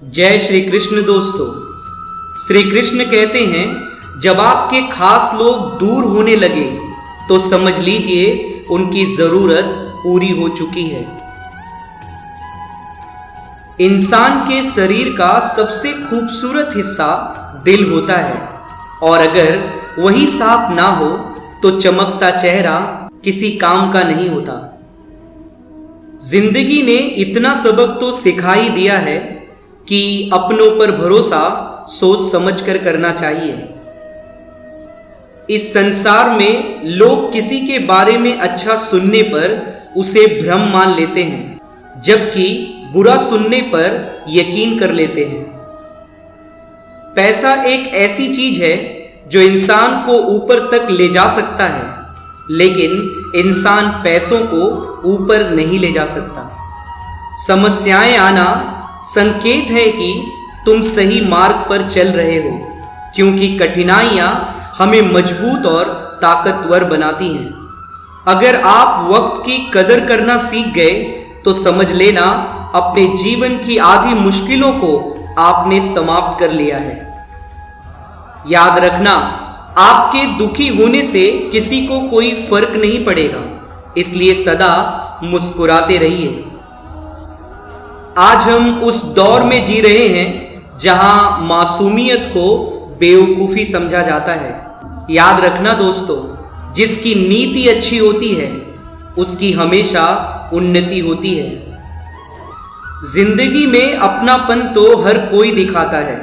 जय श्री कृष्ण दोस्तों। श्री कृष्ण कहते हैं, जब आपके खास लोग दूर होने लगे तो समझ लीजिए उनकी जरूरत पूरी हो चुकी है। इंसान के शरीर का सबसे खूबसूरत हिस्सा दिल होता है और अगर वही साफ ना हो तो चमकता चेहरा किसी काम का नहीं होता। जिंदगी ने इतना सबक तो सिखा ही दिया है कि अपनों पर भरोसा सोच समझ कर करना चाहिए। इस संसार में लोग किसी के बारे में अच्छा सुनने पर उसे भ्रम मान लेते हैं, जबकि बुरा सुनने पर यकीन कर लेते हैं। पैसा एक ऐसी चीज है जो इंसान को ऊपर तक ले जा सकता है, लेकिन इंसान पैसों को ऊपर नहीं ले जा सकता। समस्याएं आना संकेत है कि तुम सही मार्ग पर चल रहे हो, क्योंकि कठिनाइयां हमें मजबूत और ताकतवर बनाती हैं। अगर आप वक्त की कदर करना सीख गए तो समझ लेना अपने जीवन की आधी मुश्किलों को आपने समाप्त कर लिया है। याद रखना, आपके दुखी होने से किसी को कोई फर्क नहीं पड़ेगा, इसलिए सदा मुस्कुराते रहिए। आज हम उस दौर में जी रहे हैं जहां मासूमियत को बेवकूफ़ी समझा जाता है। याद रखना दोस्तों, जिसकी नीति अच्छी होती है उसकी हमेशा उन्नति होती है। जिंदगी में अपनापन तो हर कोई दिखाता है,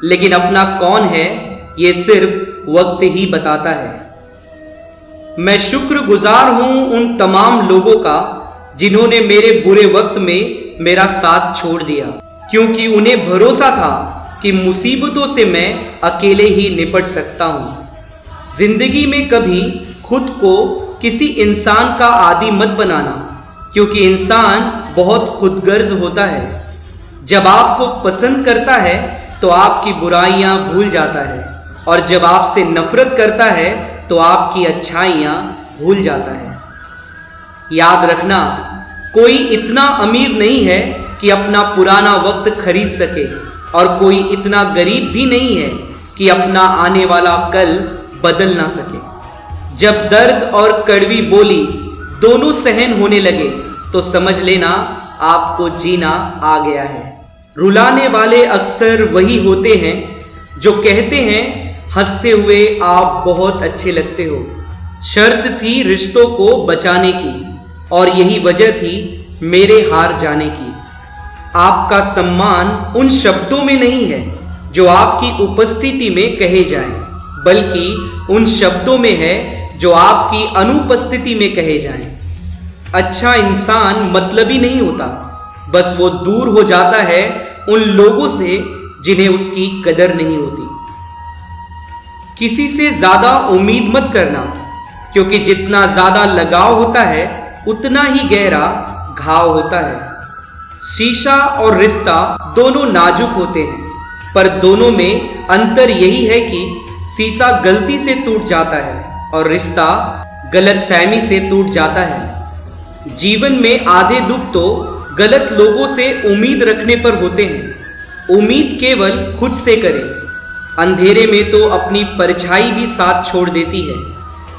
लेकिन अपना कौन है ये सिर्फ वक्त ही बताता है। मैं शुक्रगुजार हूं उन तमाम लोगों का जिन्होंने मेरे बुरे वक्त में मेरा साथ छोड़ दिया, क्योंकि उन्हें भरोसा था कि मुसीबतों से मैं अकेले ही निपट सकता हूं। जिंदगी में कभी खुद को किसी इंसान का आदी मत बनाना, क्योंकि इंसान बहुत खुदगर्ज होता है। जब आपको पसंद करता है तो आपकी बुराइयां भूल जाता है, और जब आपसे नफरत करता है तो आपकी अच्छाइयां भूल जाता है। याद रखना, कोई इतना अमीर नहीं है कि अपना पुराना वक्त खरीद सके, और कोई इतना गरीब भी नहीं है कि अपना आने वाला कल बदल ना सके। जब दर्द और कड़वी बोली दोनों सहन होने लगे तो समझ लेना आपको जीना आ गया है। रुलाने वाले अक्सर वही होते हैं जो कहते हैं, हंसते हुए आप बहुत अच्छे लगते हो। शर्त थी रिश्तों को बचाने की, और यही वजह थी मेरे हार जाने की। आपका सम्मान उन शब्दों में नहीं है जो आपकी उपस्थिति में कहे जाएं, बल्कि उन शब्दों में है जो आपकी अनुपस्थिति में कहे जाएं। अच्छा इंसान मतलबी नहीं होता, बस वो दूर हो जाता है उन लोगों से जिन्हें उसकी कदर नहीं होती। किसी से ज्यादा उम्मीद मत करना, क्योंकि जितना ज्यादा लगाव होता है उतना ही गहरा घाव होता है। शीशा और रिश्ता दोनों नाजुक होते हैं, पर दोनों में अंतर यही है कि शीशा गलती से टूट जाता है और रिश्ता गलतफहमी से टूट जाता है। जीवन में आधे दुख तो गलत लोगों से उम्मीद रखने पर होते हैं। उम्मीद केवल खुद से करें, अंधेरे में तो अपनी परछाई भी साथ छोड़ देती है,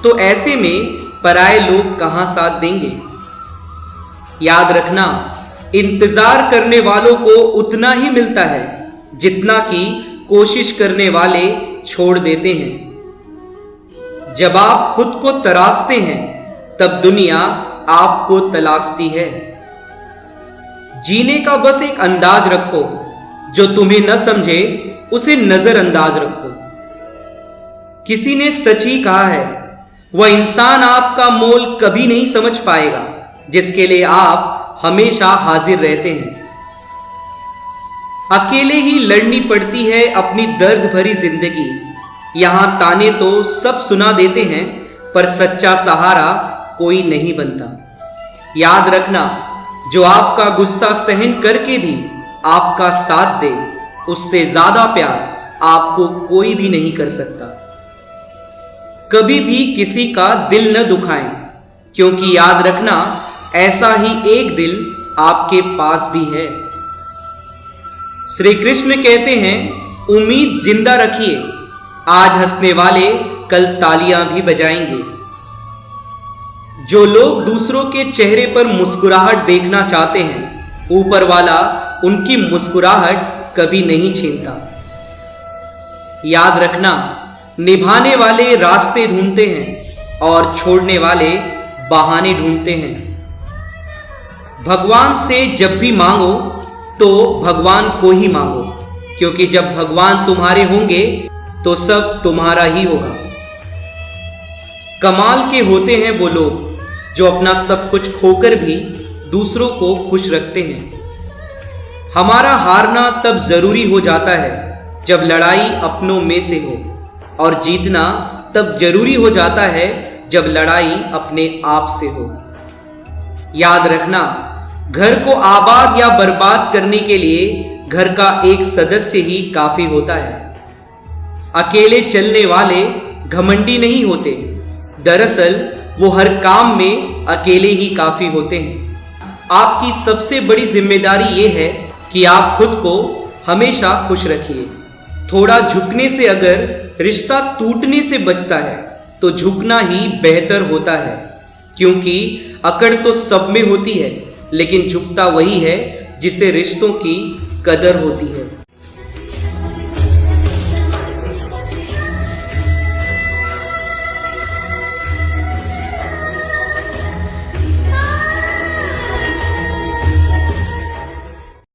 तो ऐसे में पराये लोग कहां साथ देंगे। याद रखना, इंतजार करने वालों को उतना ही मिलता है जितना कि कोशिश करने वाले छोड़ देते हैं। जब आप खुद को तराशते हैं तब दुनिया आपको तलाशती है। जीने का बस एक अंदाज रखो, जो तुम्हें न समझे उसे नजरअंदाज रखो। किसी ने सच ही कहा है, वह इंसान आपका मोल कभी नहीं समझ पाएगा जिसके लिए आप हमेशा हाजिर रहते हैं। अकेले ही लड़नी पड़ती है अपनी दर्द भरी जिंदगी। यहां ताने तो सब सुना देते हैं, पर सच्चा सहारा कोई नहीं बनता। याद रखना, जो आपका गुस्सा सहन करके भी आपका साथ दे, उससे ज्यादा प्यार आपको कोई भी नहीं कर सकता। कभी भी किसी का दिल न दुखाएं, क्योंकि याद रखना, ऐसा ही एक दिल आपके पास भी है। श्री कृष्ण कहते हैं, उम्मीद जिंदा रखिए, आज हंसने वाले कल तालियां भी बजाएंगे। जो लोग दूसरों के चेहरे पर मुस्कुराहट देखना चाहते हैं, ऊपर वाला उनकी मुस्कुराहट कभी नहीं छीनता। याद रखना, निभाने वाले रास्ते ढूंढते हैं और छोड़ने वाले बहाने ढूंढते हैं। भगवान से जब भी मांगो तो भगवान को ही मांगो, क्योंकि जब भगवान तुम्हारे होंगे तो सब तुम्हारा ही होगा। कमाल के होते हैं वो लोग जो अपना सब कुछ खोकर भी दूसरों को खुश रखते हैं। हमारा हारना तब जरूरी हो जाता है जब लड़ाई अपनों में से हो, और जीतना तब जरूरी हो जाता है जब लड़ाई अपने आप से हो। याद रखना, घर को आबाद या बर्बाद करने के लिए घर का एक सदस्य ही काफी होता है। अकेले चलने वाले घमंडी नहीं होते, दरअसल वो हर काम में अकेले ही काफी होते हैं। आपकी सबसे बड़ी जिम्मेदारी ये है कि आप खुद को हमेशा खुश रखिए। थोड़ा झुकने से अगर रिश्ता टूटने से बचता है तो झुकना ही बेहतर होता है, क्योंकि अकड़ तो सब में होती है, लेकिन झुकता वही है जिसे रिश्तों की कदर होती है।